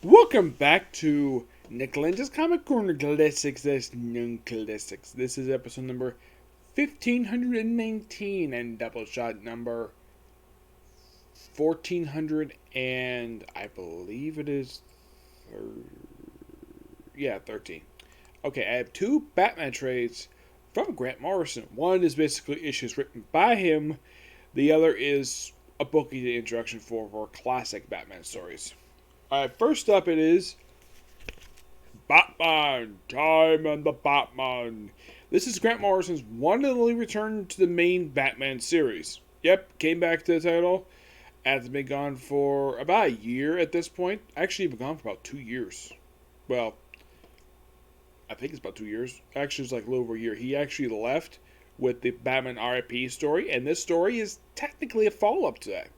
Welcome back to Nick Lenz's Comic Corner Classics as Non-Classics. This is episode number 1519 and Doubleshot number 1400 and I believe it is 13. Okay, I have two Batman trades from Grant Morrison. One is basically issues written by him. The other is a book he did introduction for classic Batman stories. Alright, first up it is Batman, Time and the Batman. This is Grant Morrison's one and only return to the main Batman series. Yep, came back to the title after been gone for about a year at this point. Actually, been gone for about 2 years. Well, I think it's about 2 years. Actually, it's like a little over a year. He actually left with the Batman RIP story, and this story is technically a follow-up to that.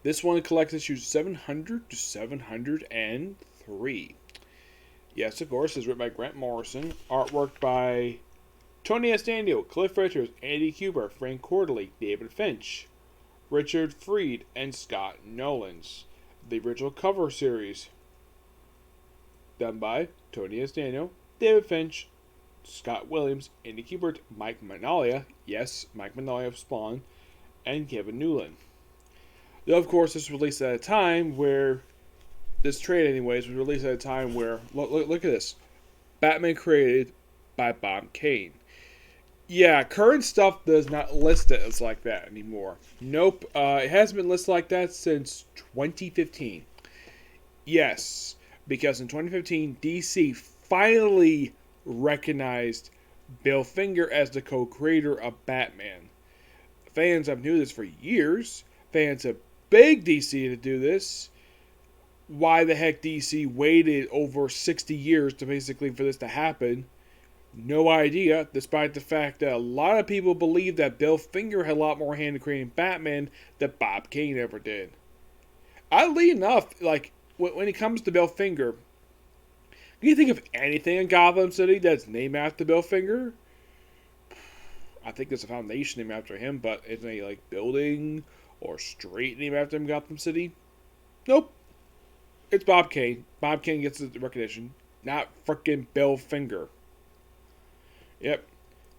This one collects issues 700 to 703. Yes, of course, is written by Grant Morrison. Artwork by Tony S. Daniel, Cliff Richards, Andy Kubert, Frank Quarterly, David Finch, Richard Freed, and Scott Nolans. The original cover series done by Tony S. Daniel, David Finch, Scott Williams, Andy Kubert, Mike Mignola, yes, Mike Mignola of Spawn, and Kevin Newland. Though, of course, this was released at a time where, this trade anyways, was released at a time where, look at this, Batman created by Bob Kane. Yeah, current stuff does not list it as like that anymore. Nope, it hasn't been listed like that since 2015. Yes, because in 2015, DC finally recognized Bill Finger as the co-creator of Batman. Fans have knew this for years. Fans have begged DC to do this. Why the heck DC waited over 60 years to basically for this to happen? No idea, despite the fact that a lot of people believe that Bill Finger had a lot more hand in creating Batman than Bob Kane ever did. Oddly enough, like, when it comes to Bill Finger, can you think of anything in Gotham City that's named after Bill Finger? I think there's a foundation named after him, but isn't a like building or street named after him in Gotham City? Nope. It's Bob Kane. Bob Kane gets the recognition, not frickin' Bill Finger. Yep.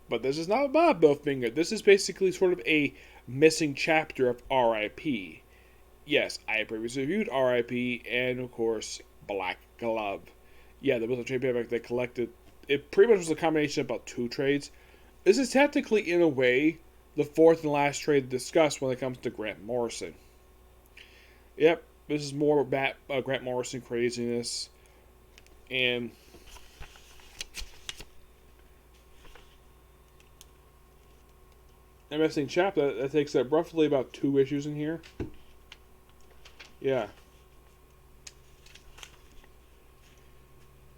But this is not about Bill Finger. This is basically sort of a missing chapter of R.I.P. Yes, I previously reviewed R.I.P. and, of course, Black Glove. Yeah, there was a trade paperback that collected. It pretty much was a combination of about two trades. This is technically, in a way, the fourth and last trade to discuss when it comes to Grant Morrison. Yep, this is more Grant Morrison craziness. And I'm missing chapter that takes up roughly about 2 issues in here. Yeah.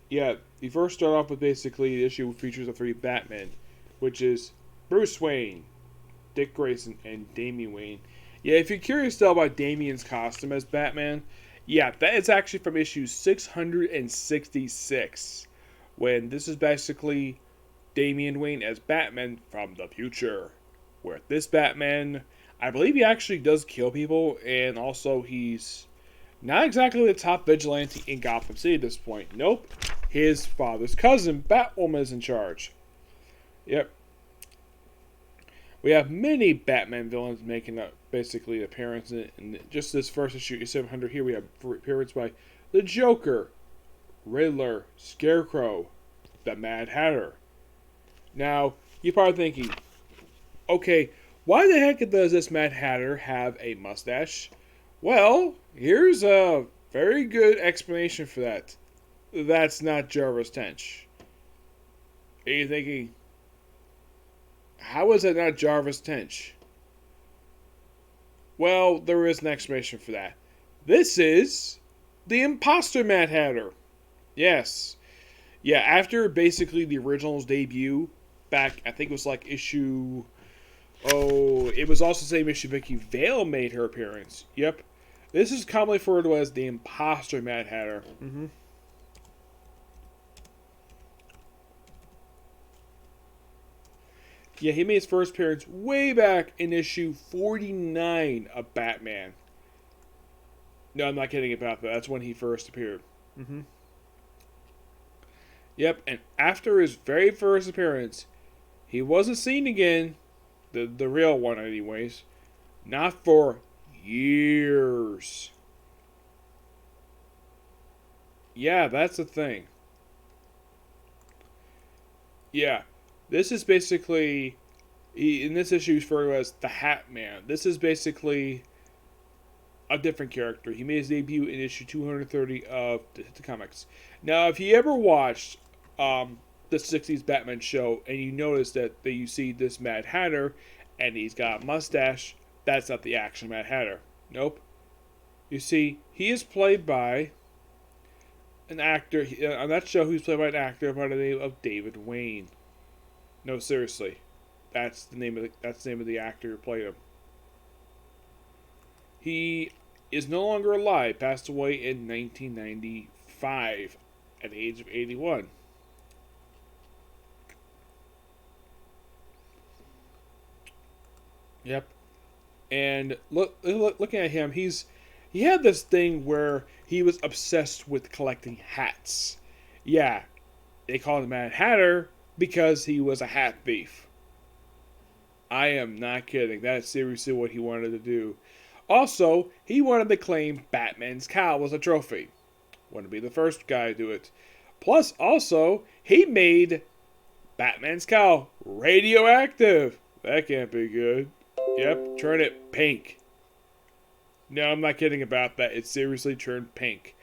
Yeah, you first start off with basically the issue features of 3 Batman, which is Bruce Wayne, Dick Grayson, and Damian Wayne. Yeah, if you're curious though about Damian's costume as Batman, yeah, that is actually from issue 666, when this is basically Damian Wayne as Batman from the future, where this Batman, I believe he actually does kill people, and also he's not exactly the top vigilante in Gotham City at this point. Nope. His father's cousin, Batwoman, is in charge. Yep. We have many Batman villains making basically an appearance in just this first issue, 700. Here we have appearance by the Joker, Riddler, Scarecrow, the Mad Hatter. Now, you're probably thinking, okay, why the heck does this Mad Hatter have a mustache? Well, here's a very good explanation for that. That's not Jarvis Tench. And you're thinking, how is that not Jarvis Tench? Well, there is an explanation for that. This is the imposter Mad Hatter. Yes. Yeah, after basically the original's debut, back, I think it was like issue... Oh, it was also the same issue Vicky Vale made her appearance. Yep. This is commonly referred to as the imposter Mad Hatter. Mm-hmm. Yeah, he made his first appearance way back in issue 49 of Batman. No, I'm not kidding about that. That's when he first appeared. Mm-hmm. Yep, and after his very first appearance, he wasn't seen again, the real one anyways, not for years. Yeah, that's the thing. Yeah, this is basically, in this issue, he's referred to as the Hat Man. This is basically a different character. He made his debut in issue 230 of the comics. Now, if you ever watched the 60s Batman show and you notice that you see this Mad Hatter and he's got a mustache, that's not the actual Mad Hatter. Nope. You see, he is played by an actor. On that show, he's played by an actor by the name of David Wayne. No, seriously. That's the name of the actor who played him. He is no longer alive, passed away in 1995 at the age of 81. Yep. And looking at him, he had this thing where he was obsessed with collecting hats. Yeah, they called him Mad Hatter because he was a hat thief. I am not kidding. That is seriously what he wanted to do. Also, he wanted to claim Batman's cowl as a trophy. Wanted to be the first guy to do it. Plus, also, he made Batman's cowl radioactive. That can't be good. Yep, turn it pink. No, I'm not kidding about that. It seriously turned pink.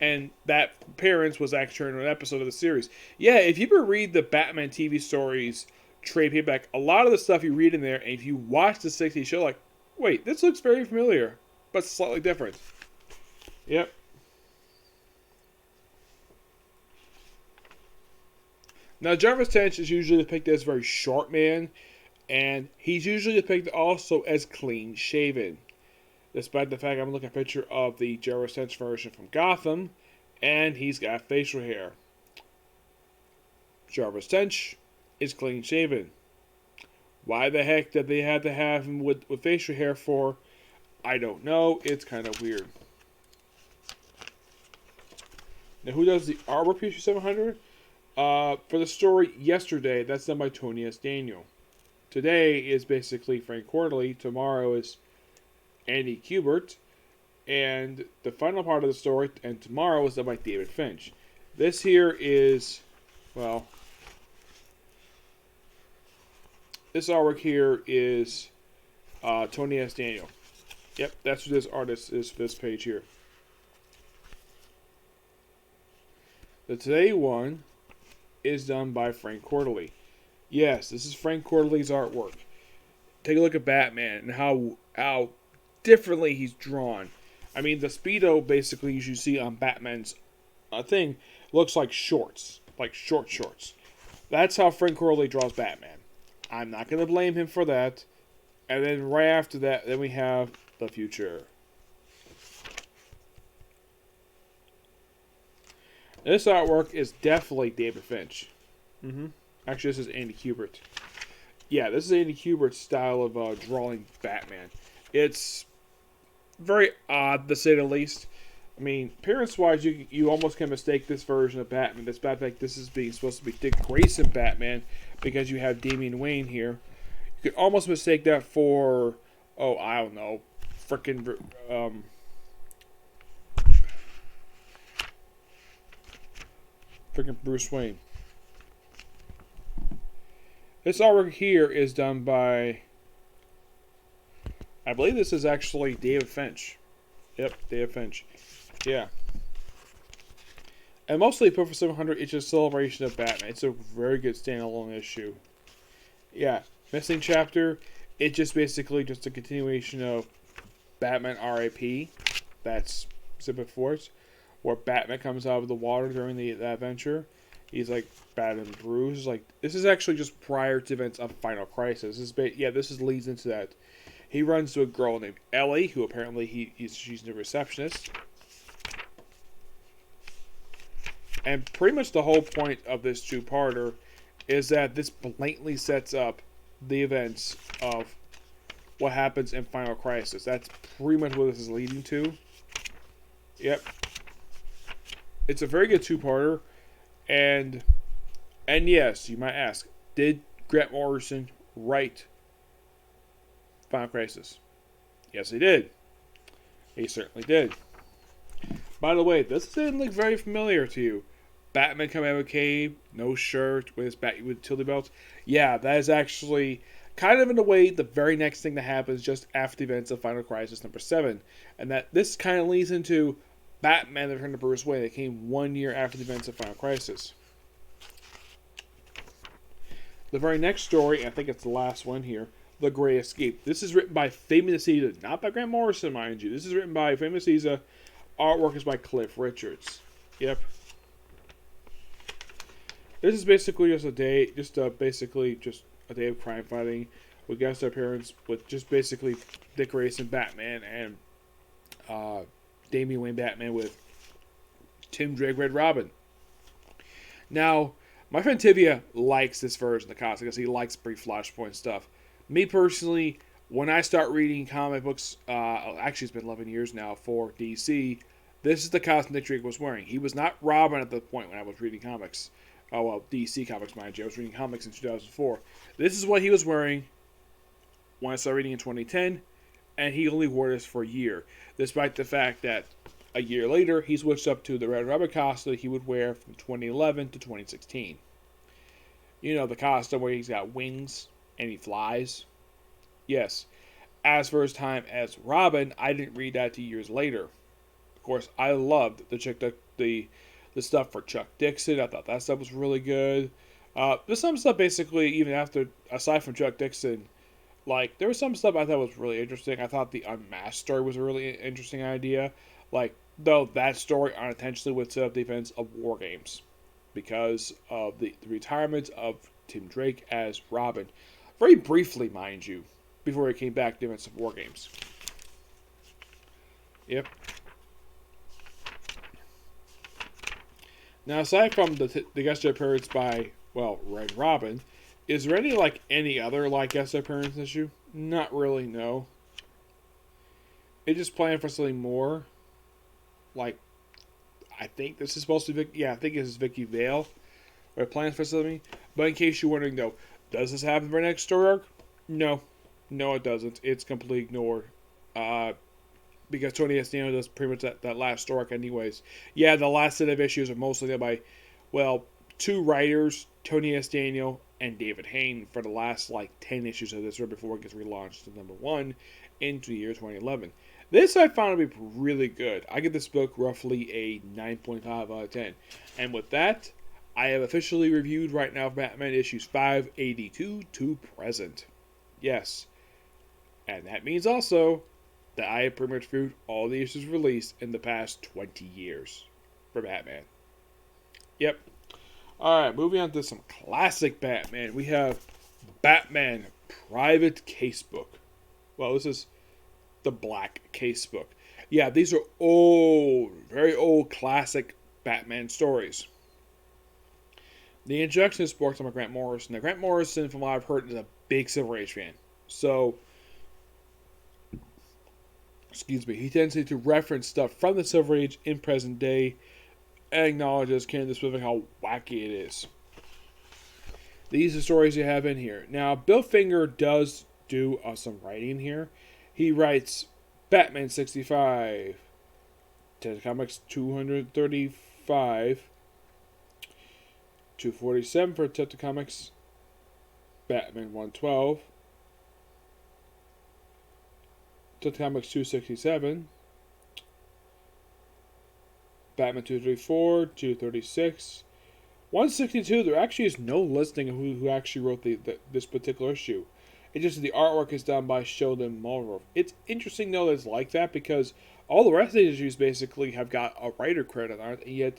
And that appearance was actually in an episode of the series. Yeah, if you ever read the Batman TV stories trade paperback, a lot of the stuff you read in there, and if you watch the 60s show, like, wait, this looks very familiar, but slightly different. Yep. Now, Jarvis Tench is usually depicted as a very short man, and he's usually depicted also as clean-shaven. Despite the fact I'm looking at a picture of the Jarvis Tench version from Gotham, and he's got facial hair. Jarvis Tench is clean-shaven. Why the heck did they have to have him with facial hair for? I don't know. It's kind of weird. Now, who does the artwork for issue 700? For the story Yesterday, that's done by Tony S. Daniel. Today is basically Frank Quarterly. Tomorrow is Andy Kubert. And the final part of the story, and tomorrow, is done by David Finch. This here is, well, this artwork here is Tony S. Daniel. Yep, that's who this artist is for this page here. The Today one is done by Frank Quarterly. Yes, this is Frank Quarterly's artwork. Take a look at Batman and how differently he's drawn. I mean, the Speedo basically, as you see on Batman's thing, looks like shorts. Like short shorts. That's how Frank Quarterly draws Batman. I'm not going to blame him for that. And then right after that, then we have the future. This artwork is definitely David Finch. Actually, this is Andy Kubert. Yeah, this is Andy Kubert's style of drawing Batman. It's very odd, to say the least. I mean, appearance-wise, you almost can mistake this version of Batman. This Batman, this is supposed to be Dick Grayson Batman, because you have Damian Wayne here. You could almost mistake that for, oh, I don't know, frickin' Bruce Wayne. This artwork here is done by, I believe this is actually David Finch. Yep, David Finch. Yeah. And mostly put for 700, it's a celebration of Batman. It's a very good standalone issue. Yeah, Missing Chapter, it's just basically just a continuation of Batman R.I.P. That's Super Force, where Batman comes out of the water during the adventure. He's like bad and bruised. Like, this is actually just prior to events of Final Crisis. This leads into that. He runs to a girl named Ellie, who apparently she's the receptionist. And pretty much the whole point of this two-parter is that this blatantly sets up the events of what happens in Final Crisis. That's pretty much what this is leading to. Yep. It's a very good two-parter, and yes, you might ask, did Grant Morrison write Final Crisis? Yes, he did. He certainly did. By the way, this doesn't look very familiar to you. Batman coming out of a cave, no shirt, with his bat utility belt. Yeah, that is actually kind of in a way the very next thing that happens just after the events of Final Crisis number 7. And that this kind of leads into Batman the Return of Bruce Wayne that came 1 year after the events of Final Crisis. The very next story, I think it's the last one here, The Great Escape. This is written by Famous Caesar, not by Grant Morrison, mind you. This is written by Famous Caesar. Artwork is by Cliff Richards. Yep. This is basically just a day, just a day of crime fighting with guest appearance with just basically Dick Grayson Batman and Damian Wayne Batman with Tim Drake Red Robin. Now, my friend Tivia likes this version of the comics because he likes brief Flashpoint stuff. Me personally, when I start reading comic books, actually it's been 11 years now for DC, this is the costume Dick Drake was wearing. He was not Robin at the point when I was reading comics. Oh, well, DC Comics, mind you. I was reading comics in 2004. This is what he was wearing when I started reading in 2010, and he only wore this for a year, despite the fact that a year later, he switched up to the Red Robin costume he would wear from 2011 to 2016. You know, the costume where he's got wings and he flies. Yes. As for his time as Robin, I didn't read that till years later. Of course, I loved the stuff for Chuck Dixon. I thought that stuff was really good. There's some stuff basically, even after, aside from Chuck Dixon, like, there was some stuff I thought was really interesting. I thought the Unmasked story was a really interesting idea. Like, though that story unintentionally would set up the events of War Games because of the retirement of Tim Drake as Robin. Very briefly, mind you, before he came back to the events of War Games. Yep. Now, aside from the guest appearance by, well, Red Robin, is there any other guest appearance issue? Not really, no. It just planned for something more. I think this is supposed to be I think this is Vicky Vale. Or plans for something. But in case you're wondering, though, does this happen for our next story arc? No. No, it doesn't. It's completely ignored. Because Tony S. Daniel does pretty much that last story arc anyways. Yeah, the last set of issues are mostly done by, well, two writers, Tony S. Daniel and David Hayne, for the last 10 issues of this right before it gets relaunched to number 1 into the year 2011. This I found to be really good. I give this book roughly a 9.5 out of 10. And with that, I have officially reviewed right now Batman issues 582 to present. Yes. And that means also that I have pretty much reviewed all the issues released in the past 20 years for Batman. Yep. Alright, moving on to some classic Batman. We have Batman Private Casebook. Well, this is the Black Casebook. Yeah, these are old, very old classic Batman stories. The introduction is sparked by Grant Morrison. Now, Grant Morrison, from what I've heard, is a big Silver Age fan. So, he tends to reference stuff from the Silver Age in present day and acknowledges Canada Pacific how wacky it is. These are stories you have in here. Now, Bill Finger does do some writing here. He writes Batman 65, Detective Comics 235, 247 for Detective Comics, Batman 112, Detective Comics 267, Batman 234, 236, 162. There actually is no listing of who actually wrote this particular issue. It's just the artwork is done by Sheldon Mulrow. It's interesting, though, that it's like that because all the rest of the issues basically have got a writer credit on it, and yet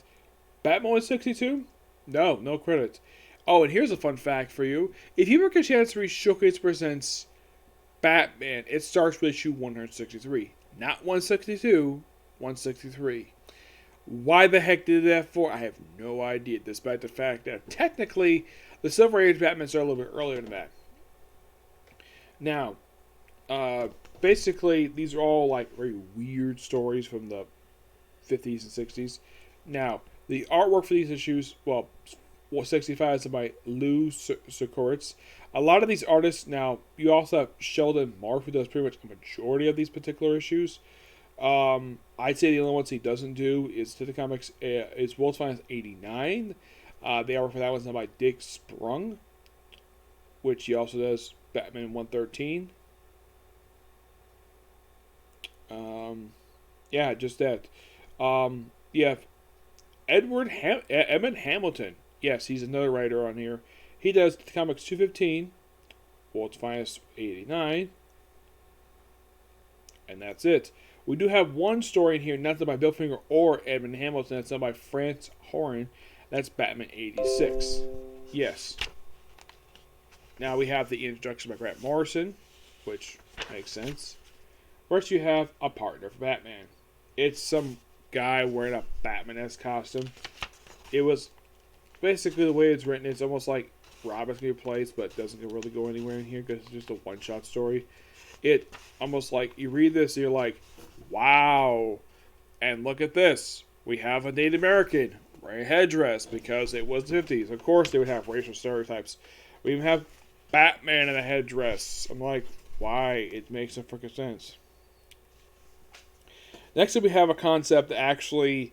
Batman 162? No credit. Oh, and here's a fun fact for you. If you ever get a chance to read Showcase Presents Batman, it starts with issue 163. Not 162, 163. Why the heck did that for? I have no idea, despite the fact that technically the Silver Age Batman started a little bit earlier than that. Now, basically, these are all very weird stories from the 50s and 60s. Now, the artwork for these issues, well, 65 is by Lou Sikoritz. A lot of these artists, now, you also have Sheldon Mark, who does pretty much a majority of these particular issues. I'd say the only ones he doesn't do is to the comics is World's Finest 89. The artwork for that one's done by Dick Sprung, which he also does Batman 113. Yeah, just that. You have Edmund Hamilton. Yes, he's another writer on here. He does the comics 215, World's Finest 89, and that's it. We do have one story in here, not done by Bill Finger or Edmund Hamilton. That's done by France Horan. That's Batman 86. Yes. Now we have the introduction by Grant Morrison, which makes sense. First, you have a partner for Batman. It's some guy wearing a Batman-esque costume. It was basically the way it's written. It's almost like Robin's going to be replaced, but doesn't really go anywhere in here because it's just a one-shot story. It almost like you read this, and you're like, wow. And look at this. We have a Native American wearing a headdress because it was the 50s. Of course, they would have racial stereotypes. We even have Batman in a headdress. I'm like, why? It makes no freaking sense. Next up, we have a concept that actually,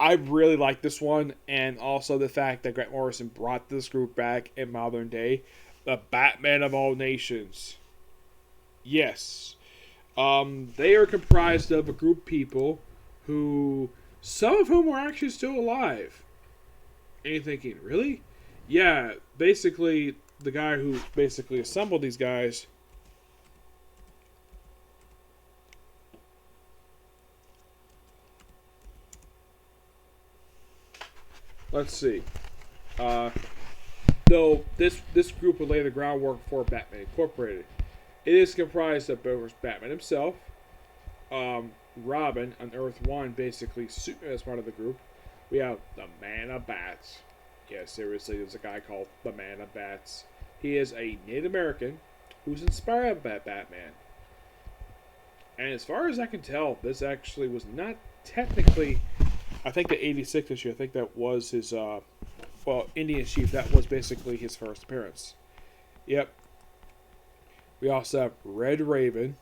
I really like this one, and also the fact that Grant Morrison brought this group back in modern day. The Batman of all nations. Yes. They are comprised of a group of people who, some of whom are actually still alive. And you're thinking, really? Yeah, basically, the guy who basically assembled these guys. Let's see. Though this group would lay the groundwork for Batman Incorporated. It is comprised of both Batman himself, Robin on Earth 1, basically Superman as part of the group. We have the Man of Bats. Yeah, seriously, there's a guy called the Man of Bats. He is a Native American who's inspired by Batman. And as far as I can tell, this actually was not technically, I think the 86 issue, I think that was his, Indian Chief, that was basically his first appearance. Yep. We also have Red Raven,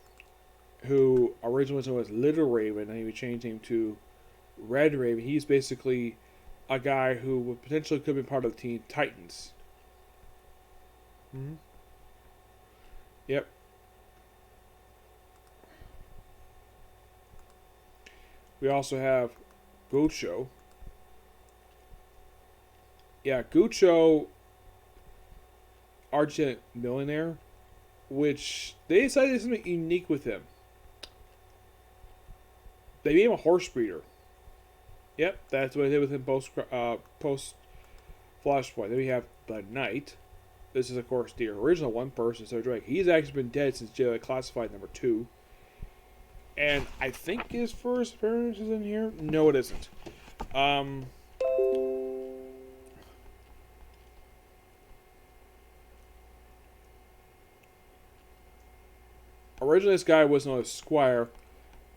who originally was known as Little Raven, and he changed him to Red Raven. He's basically a guy who would potentially could be part of the Teen Titans. Mm-hmm. Yep. We also have Gucho. Yeah, Gucho, Argent Millionaire, which they decided there's something unique with him. They made him a horse breeder. Yep, that's what they did with him post Flashpoint. Then we have the Knight. This is, of course, the original one person, so Drake. He's actually been dead since Jail Classified number 2. And I think his first appearance is in here. No, it isn't. Originally, this guy was known as Squire.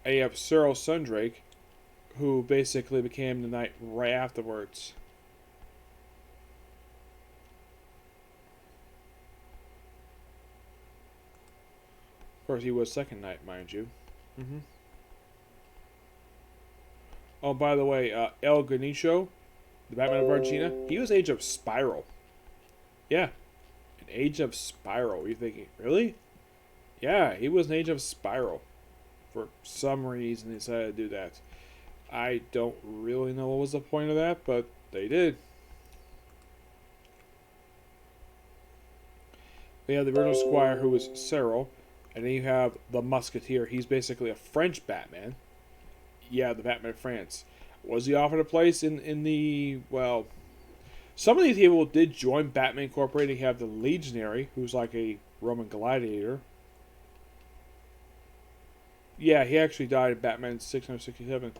And you have Cyril Sundrake, who basically became the Knight right afterwards. Of course, he was second Knight, mind you. Mm-hmm. Oh, by the way, El Ganesho, the Batman of Argentina, he was Age of Spiral. Yeah, an Age of Spiral. You're thinking, really? Yeah, he was an Age of Spiral. For some reason, they decided to do that. I don't really know what was the point of that, but they did. We have the original Squire, who was Cyril. And then you have the Musketeer. He's basically a French Batman. Yeah, the Batman of France. Was he offered a place in the, well, some of these people did join Batman Incorporated. You have the Legionary, who's like a Roman gladiator. Yeah, he actually died in Batman 667.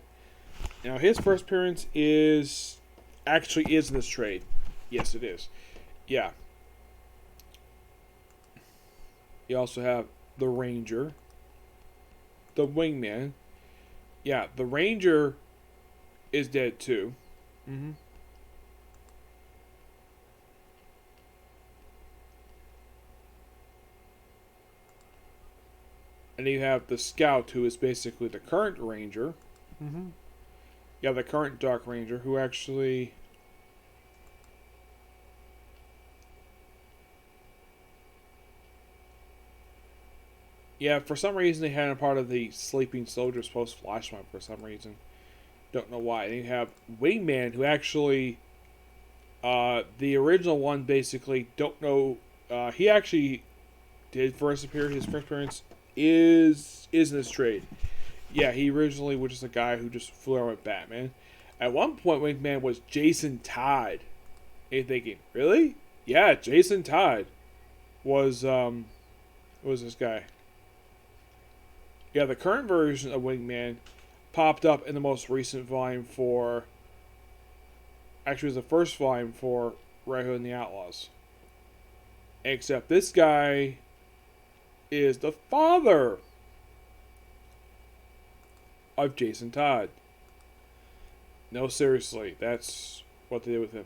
Now, his first appearance is in this trade. Yes, it is. Yeah. You also have the Ranger, the Wingman, Yeah, the Ranger is dead too. Mm-hmm. And you have the Scout, who is basically the current Ranger. Mm-hmm. Yeah, the current Dark Ranger, who actually... Yeah, for some reason they had him part of the Sleeping Soldiers post-Flashpoint for some reason. Don't know why. And you have Wingman, who actually... the original one, basically, don't know... he actually did first appear. His first appearance is in this trade. Yeah, he originally was just a guy who just flew around with Batman. At one point, Wingman was Jason Todd. And you're thinking, really? Yeah, Jason Todd was this guy. Yeah, the current version of Wingman popped up in the most recent volume for... Actually, it was the first volume for Red Hood and the Outlaws. Except this guy is the father of Jason Todd. No, seriously, that's what they did with him.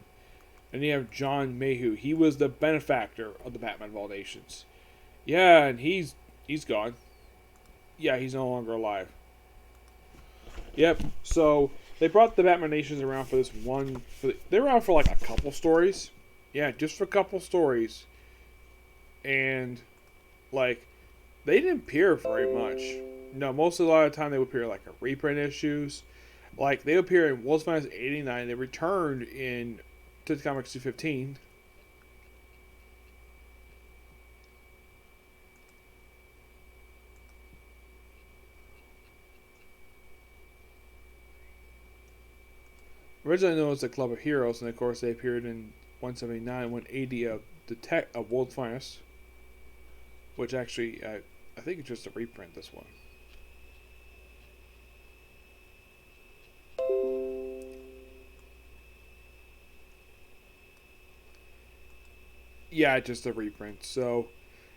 And you have John Mayhew. He was the benefactor of the Batman of all nations. Yeah, and he's gone. Yeah, he's no longer alive. Yep. So they brought the Batman Nations around for this one. They were around for like a couple stories. Yeah, just for a couple stories. And like they didn't appear very much. No, most of the lot of the time they would appear like a reprint issues. Like they appear in World's Finest '89. They returned in to the Comics 215. Originally known as the Club of Heroes, and of course they appeared in 179, 180 of World's Finest, which actually I think it's just a reprint. This one. Yeah, just a reprint. So,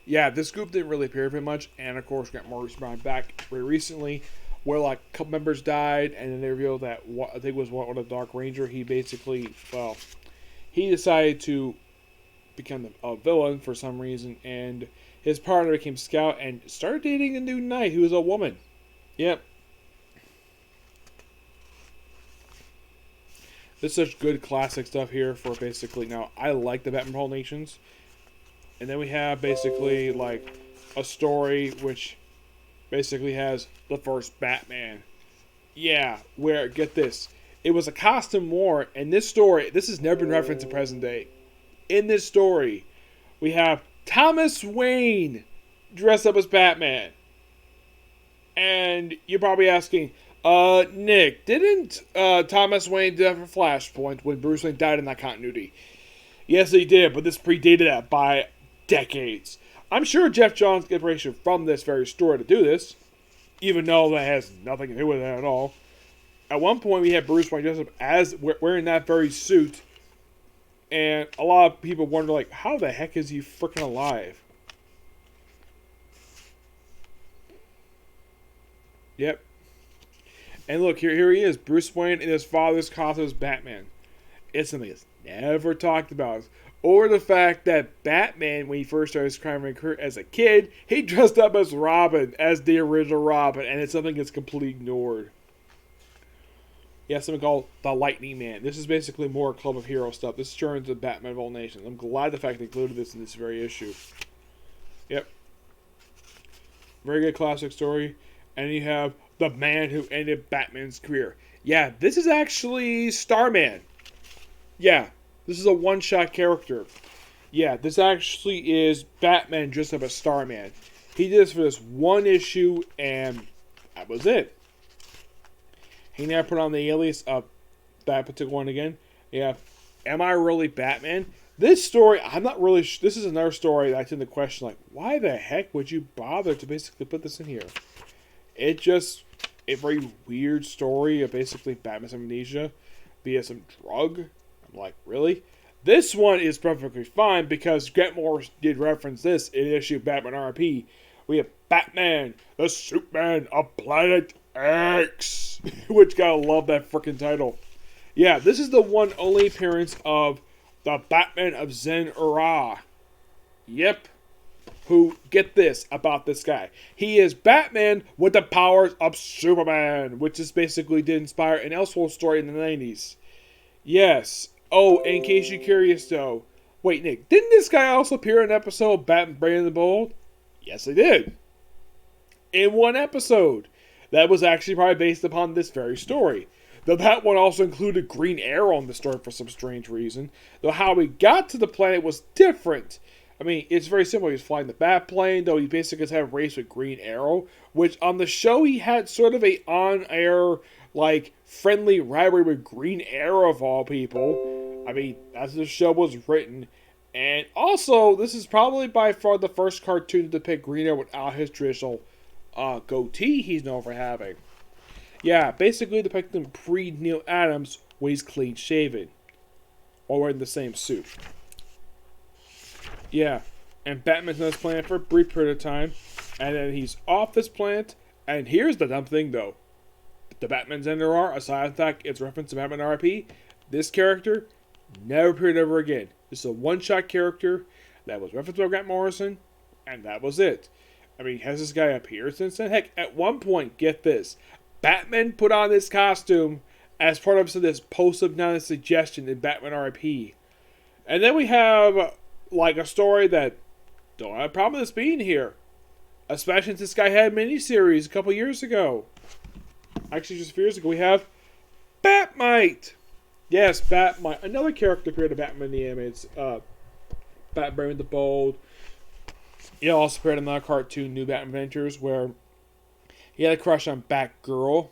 yeah, this group didn't really appear very much, and of course got more respond back very recently, where like a couple members died, and then they revealed that I think it was one of the Dark Ranger. He basically, he decided to become a villain for some reason, and his partner became Scout and started dating a new knight who was a woman. Yep. This is such good classic stuff here for basically, now I like the Batman Whole Nations. And then we have basically like a story which basically has the first Batman. Yeah, where, get this, it was a costume war, and this story, this has never been referenced in present day. In this story, we have Thomas Wayne dressed up as Batman. And you're probably asking, Nick, didn't Thomas Wayne do that for Flashpoint when Bruce Wayne died in that continuity? Yes, he did, but this predated that by decades. I'm sure Jeff Johns got inspiration from this very story to do this, even though that has nothing to do with it at all. At one point, we had Bruce Wayne dressed up as wearing that very suit, and a lot of people wonder, like, how the heck is he freaking alive? Yep. And look, here he is, Bruce Wayne in his father's costume as Batman. It's something that's never talked about. Or the fact that Batman, when he first started his crime career as a kid, he dressed up as Robin, as the original Robin, and it's something that's completely ignored. Yeah, something called the Lightning Man. This is basically more Club of Heroes stuff. This turns to Batman of all nations. I'm glad the fact they included this in this very issue. Yep. Very good classic story. And you have the man who ended Batman's career. Yeah, this is actually Starman. Yeah, this is a one-shot character. Yeah, this actually is Batman dressed up as Starman. He did this for this one issue, and that was it. He never put on the alias of that particular one again. Yeah, am I really Batman? This story, I'm not really... This is another story that I tend to question, like, why the heck would you bother to basically put this in here? It's just a very weird story of basically Batman's amnesia via some drug. I'm like, really? This one is perfectly fine because Grant Morris did reference this in issue Batman RP. We have Batman, the Superman of planet X, which gotta love that freaking title. Yeah, this is the one only appearance of the Batman of Zur-enarrh. Yep. Who, get this about this guy. He is Batman with the powers of Superman, which is basically did inspire an Elseworlds story in the 90s. Yes. Oh, in case you're curious though. Wait, Nick, didn't this guy also appear in an episode of Batman Brave and the Bold? Yes, he did. In one episode. That was actually probably based upon this very story. Though that one also included Green Arrow in the story for some strange reason. Though how he got to the planet was different. I mean, it's very simple. He was flying the Batplane, though he basically just had a race with Green Arrow, which on the show he had sort of a on-air, like, friendly rivalry with Green Arrow of all people. I mean, as the show was written. And also, this is probably by far the first cartoon to depict Green Arrow without his traditional goatee he's known for having. Yeah, basically depicting pre-Neil Adams when he's clean-shaven. Or wearing the same suit. Yeah, and Batman's on this planet for a brief period of time, and then he's off this planet, and here's the dumb thing though. The Batman Zur-enarrh, aside from the fact it's reference to Batman RIP, this character never appeared ever again. This is a one-shot character that was referenced by Grant Morrison, and that was it. I mean, has this guy appeared since then? Heck, at one point, get this, Batman put on this costume as part of this post-hypnotic suggestion in Batman RIP. And then we have like a story that don't have a problem with this being here. Especially since this guy had a miniseries a couple years ago. Actually, just a few years ago, we have Batmite. Yes, Batmite. Another character created Batman in the animated Batman the Bold. He also appeared in another cartoon, New Batman Adventures, where he had a crush on Batgirl.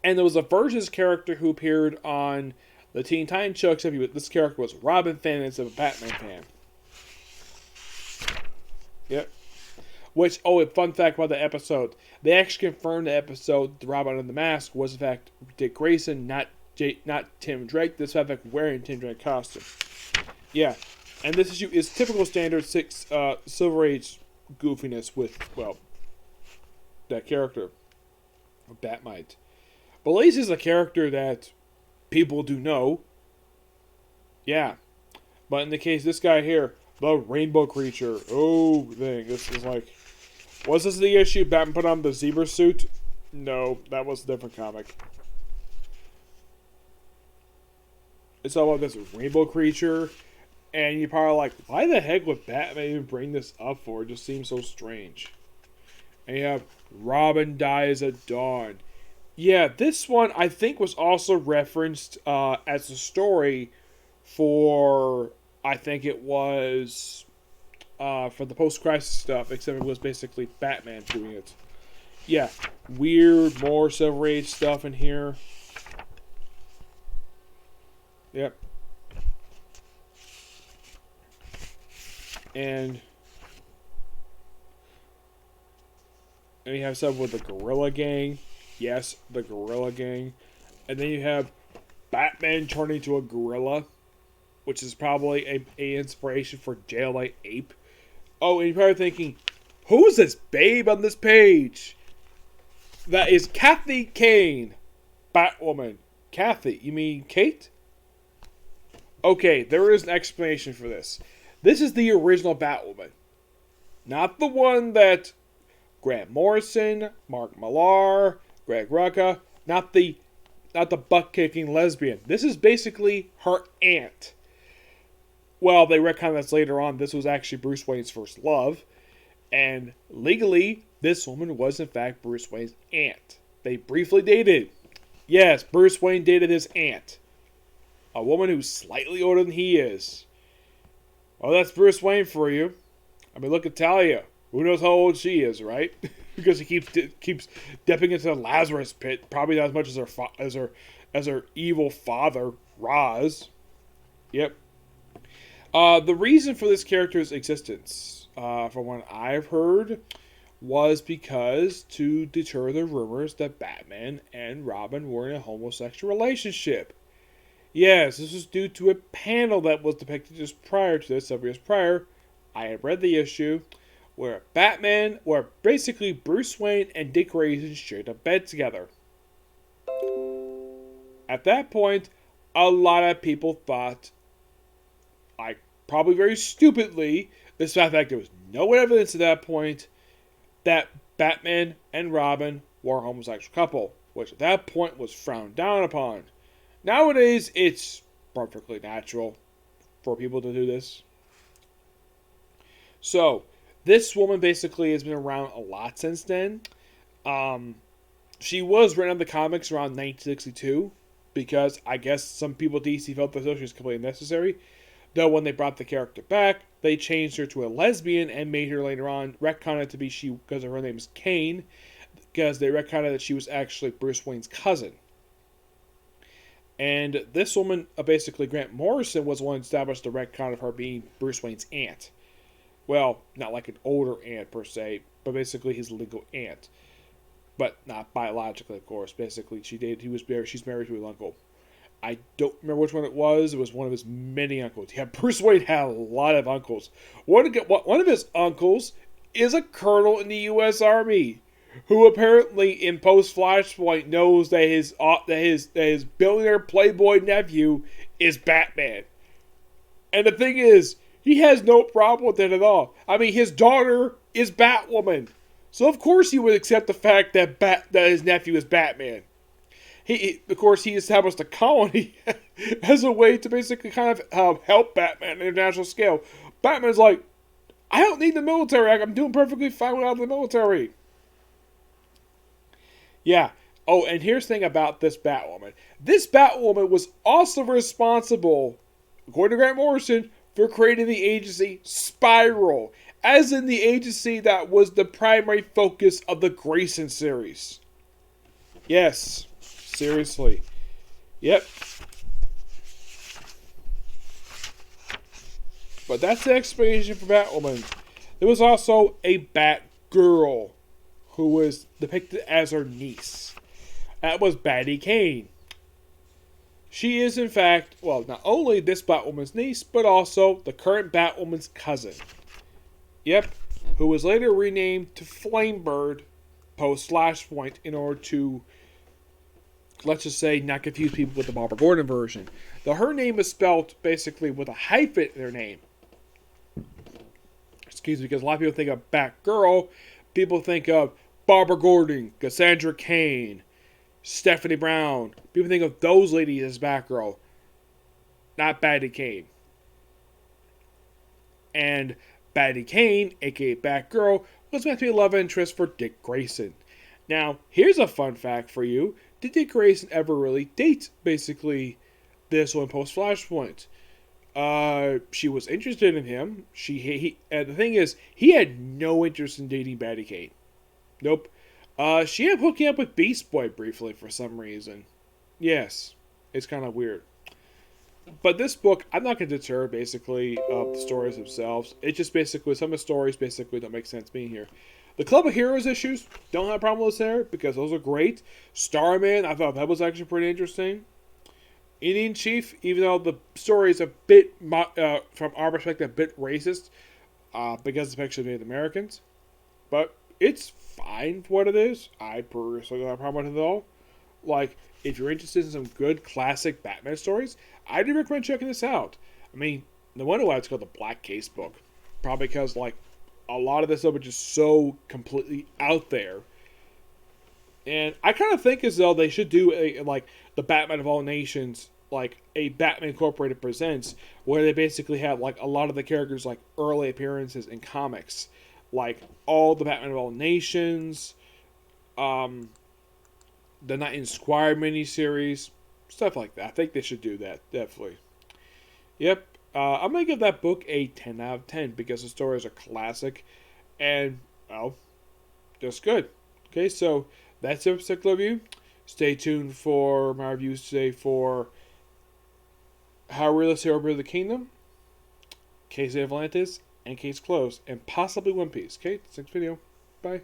And there was a version of this character who appeared on the Teen Titans show, except this character was a Robin fan instead of a Batman fan. Yep. Which, a fun fact about the episode. They actually confirmed the episode, The Robin and the Mask, was in fact Dick Grayson, not Tim Drake. This was in fact wearing Tim Drake costume. Yeah. And this issue is typical standard Silver Age goofiness with, well, that character. Batmite. But at least he's a character that people do know. Yeah. But in the case of this guy here, the rainbow creature. Oh, thing. This is like... Was this the issue? Batman put on the zebra suit? No, that was a different comic. It's all about this rainbow creature. And you're probably like, why the heck would Batman even bring this up for? It just seems so strange. And you have Robin Dies at Dawn. Yeah, this one I think was also referenced as a story for, I think it was for the post-crisis stuff, except it was basically Batman doing it. Yeah, weird, more Silver Age stuff in here. Yep. And you have stuff with the Gorilla Gang. Yes, the Gorilla Gang. And then you have Batman turning into a gorilla, which is probably a inspiration for Jaillight Ape. Oh, and you're probably thinking, who's this babe on this page? That is Kathy Kane, Batwoman. Kathy, you mean Kate? Okay, there is an explanation for this. This is the original Batwoman. Not the one that Grant Morrison, Mark Millar, Greg Rucka, not the butt-kicking lesbian. This is basically her aunt. Well, they retcon this later on. This was actually Bruce Wayne's first love. And legally, this woman was in fact Bruce Wayne's aunt. They briefly dated. Yes, Bruce Wayne dated his aunt. A woman who's slightly older than he is. Well, that's Bruce Wayne for you. I mean, look at Talia. Who knows how old she is, right? Because he keeps dipping into the Lazarus pit. Probably not as much as her evil father, Roz. Yep. The reason for this character's existence, from what I've heard, was because to deter the rumors that Batman and Robin were in a homosexual relationship. Yes, this was due to a panel that was depicted just prior to this, several years prior. I had read the issue, where basically Bruce Wayne and Dick Grayson shared a bed together. At that point, a lot of people thought, like probably very stupidly, despite the fact there was no evidence at that point, that Batman and Robin were a homosexual couple, which at that point was frowned down upon. Nowadays, it's perfectly natural for people to do this. So, this woman basically has been around a lot since then. She was written in the comics around 1962 because I guess some people at DC felt that she was completely unnecessary. Though when they brought the character back, they changed her to a lesbian and made her later on retcon it to be she because her name is Kane, because they retconned that she was actually Bruce Wayne's cousin. And this woman, basically Grant Morrison, was the one who established the retcon of her being Bruce Wayne's aunt. Well, not like an older aunt per se, but basically his legal aunt. But not biologically, of course. Basically, she's married to his uncle. I don't remember which one it was. It was one of his many uncles. Yeah, Bruce Wayne had a lot of uncles. One of his uncles is a colonel in the U.S. Army, who apparently in post-Flashpoint knows that his billionaire playboy nephew is Batman. And the thing is, he has no problem with it at all. I mean, his daughter is Batwoman, so of course he would accept the fact that his nephew is Batman. Of course, he established a colony as a way to basically kind of help Batman on an international scale. Batman's like, I don't need the military. I'm doing perfectly fine without the military. Yeah. Oh, and here's the thing about this Batwoman. This Batwoman was also responsible, according to Grant Morrison, for creating the agency Spiral, as in the agency that was the primary focus of the Grayson series. Yes. Seriously. Yep. But that's the explanation for Batwoman. There was also a Batgirl who was depicted as her niece. That was Batty Kane. She is, in fact, well, not only this Batwoman's niece, but also the current Batwoman's cousin. Yep. Who was later renamed to Flamebird post-Flashpoint in order to, let's just say, not confuse people with the Barbara Gordon version. Though her name is spelled basically with a hyphen in her name. Excuse me, because a lot of people think of Batgirl. People think of Barbara Gordon, Cassandra Cain, Stephanie Brown. People think of those ladies as Batgirl. Not Batty Kane. And Batty Kane, aka Batgirl, was meant to be a love interest for Dick Grayson. Now, here's a fun fact for you. Did Dick Grayson ever really date, basically, this one post-Flashpoint? She was interested in him. And the thing is, he had no interest in dating Batty Kane. Nope. She ended up hooking up with Beast Boy briefly for some reason. Yes. It's kind of weird. But this book, I'm not going to deter, basically, of the stories themselves. It's just basically, some of the stories basically don't make sense being here. The Club of Heroes issues, don't have a problem with there, because those are great. Starman, I thought that was actually pretty interesting. Indian Chief, even though the story is a bit, from our perspective, a bit racist, because it's actually Native Americans. But it's fine for what it is. I personally don't have a problem with it at all. Like, if you're interested in some good classic Batman stories, I do recommend checking this out. I mean, no wonder why it's called the Black Case book. Probably because, like, a lot of this stuff is just so completely out there. And I kind of think as though they should do like the Batman of All Nations, like a Batman Incorporated Presents, where they basically have like a lot of the characters like early appearances in comics, like all the Batman of All Nations, the Knight and Squire miniseries, stuff like that. I think they should do that, definitely. Yep. I'm going to give that book a 10 out of 10 because the stories are classic and, well, just good. Okay, so that's it for particular review. Stay tuned for my reviews today for How Realistic Overbuild the Kingdom, Case of Atlantis, and Case Closed, and possibly One Piece. Okay, next video. Bye.